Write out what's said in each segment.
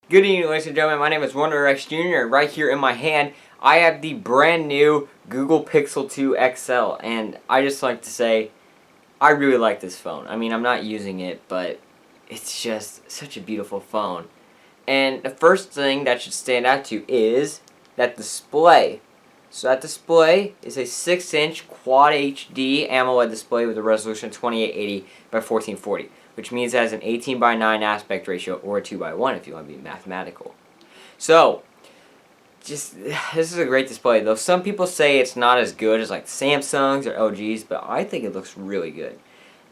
Good evening, ladies and gentlemen. My name is Wonder X Jr. and right here in my hand, I have the brand new Google Pixel 2 XL. And I just like to say, I really like this phone. I mean, I'm not using it, but it's just such a beautiful phone. And the first thing that should stand out to you is that display. So that display is a 6-inch Quad HD AMOLED display with a resolution of 2880 by 1440, which means it has an 18:9 aspect ratio, or a 2:1 if you want to be mathematical. So, this is a great display. Though some people say it's not as good as like Samsung's or LG's, but I think it looks really good.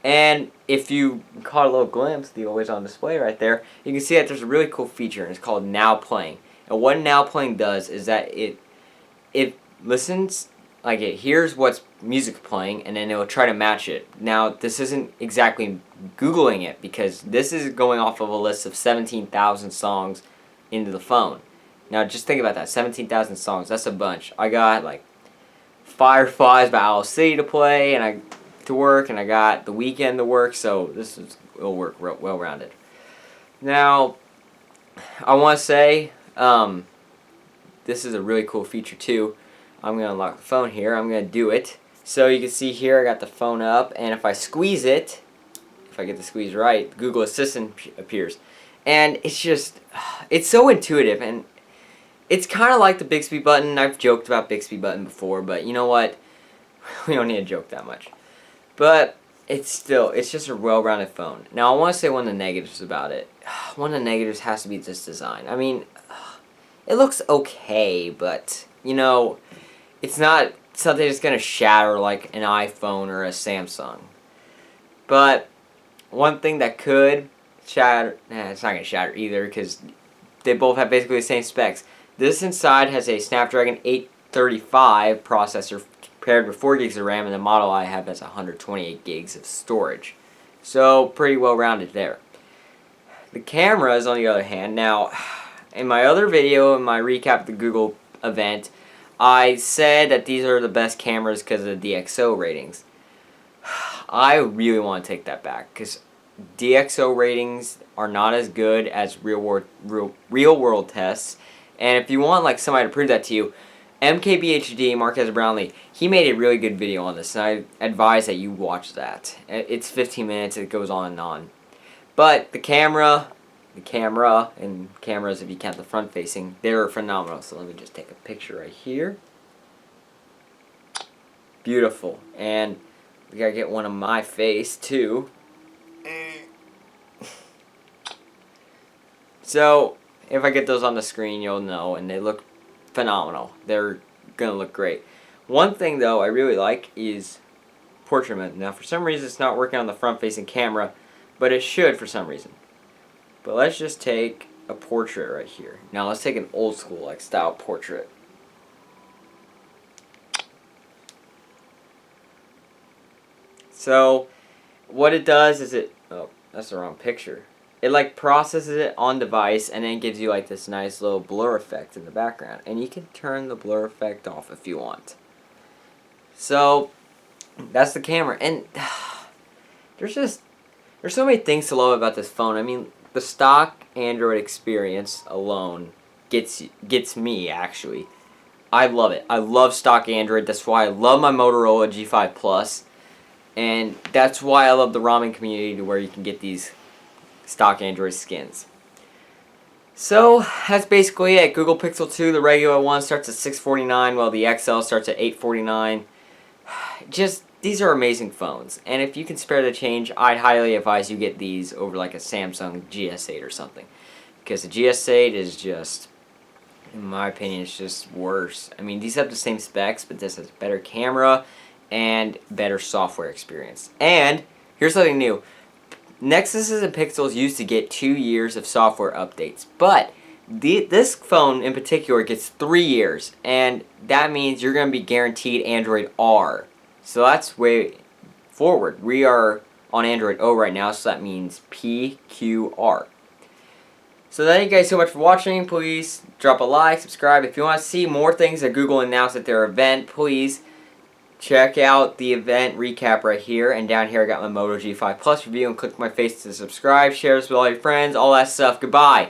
And if you caught a little glimpse, the always on display right there, you can see that there's a really cool feature, and it's called Now Playing. And what Now Playing does is that it listens, like it hears what's music playing, and then it will try to match it. Now, this isn't exactly Googling it, because this is going off of a list of 17,000 songs into the phone. Now, just think about that, 17,000 songs, that's a bunch. I got, like, Fireflies by Owl City to play, and I got The Weeknd to work, so it'll work well-rounded. Now, I want to say, this is a really cool feature, too. I'm going to unlock the phone here. I'm going to do it. So you can see here I got the phone up, and if I squeeze it, if I get the squeeze right, Google Assistant appears. And it's so intuitive, and it's kind of like the Bixby button. I've joked about Bixby button before, but you know what? We don't need to joke that much. But it's just a well-rounded phone. Now I want to say one of the negatives about it. One of the negatives has to be this design. I mean, it looks okay, but you know, it's not something that's going to shatter like an iPhone or a Samsung. But one thing that could shatter, it's not going to shatter either, because they both have basically the same specs. This inside has a Snapdragon 835 processor paired with 4 gigs of RAM, and the model I have has 128 gigs of storage. So pretty well rounded there. The cameras, on the other hand, now in my other video, in my recap of the Google event, I said that these are the best cameras because of the DxO ratings. I really want to take that back, because DxO ratings are not as good as real world tests. And if you want like somebody to prove that to you, MKBHD, Marquez Brownlee, he made a really good video on this, and I advise that you watch that. It's 15 minutes, it goes on and on. But the camera, and cameras if you count the front facing, they're phenomenal. So let me just take a picture right here. Beautiful. And we gotta get one of my face too. So if I get those on the screen, you'll know, and they look phenomenal. They're gonna look great. One thing though I really like is portrait mode. Now for some reason it's not working on the front facing camera, but it should for some reason. But let's just take a portrait right here. Now let's take an old school like style portrait. So what it does is oh, that's the wrong picture. It like processes it on device and then gives you like this nice little blur effect in the background. And you can turn the blur effect off if you want. So that's the camera. And there's so many things to love about this phone. I mean, the stock Android experience alone gets me, actually. I love it. I love stock Android. That's why I love my Motorola G5 Plus. And that's why I love the ramen community, to where you can get these stock Android skins. So that's basically it. Google Pixel 2, the regular one, starts at $649, while the XL starts at $849. These are amazing phones, and if you can spare the change, I'd highly advise you get these over like a Samsung GS8 or something, because the GS8 is just, in my opinion, it's just worse. I mean, these have the same specs, but this has better camera and better software experience. And here's something new. Nexuses and Pixels used to get 2 years of software updates, but this phone in particular gets 3 years, and that means you're going to be guaranteed Android R. So that's way forward. We are on Android O right now, so that means PQR. So thank you guys so much for watching. Please drop a like, subscribe. If you want to see more things that Google announced at their event, please check out the event recap right here. And down here I got my Moto G5 Plus review, and click my face to subscribe, share this with all your friends, all that stuff. Goodbye.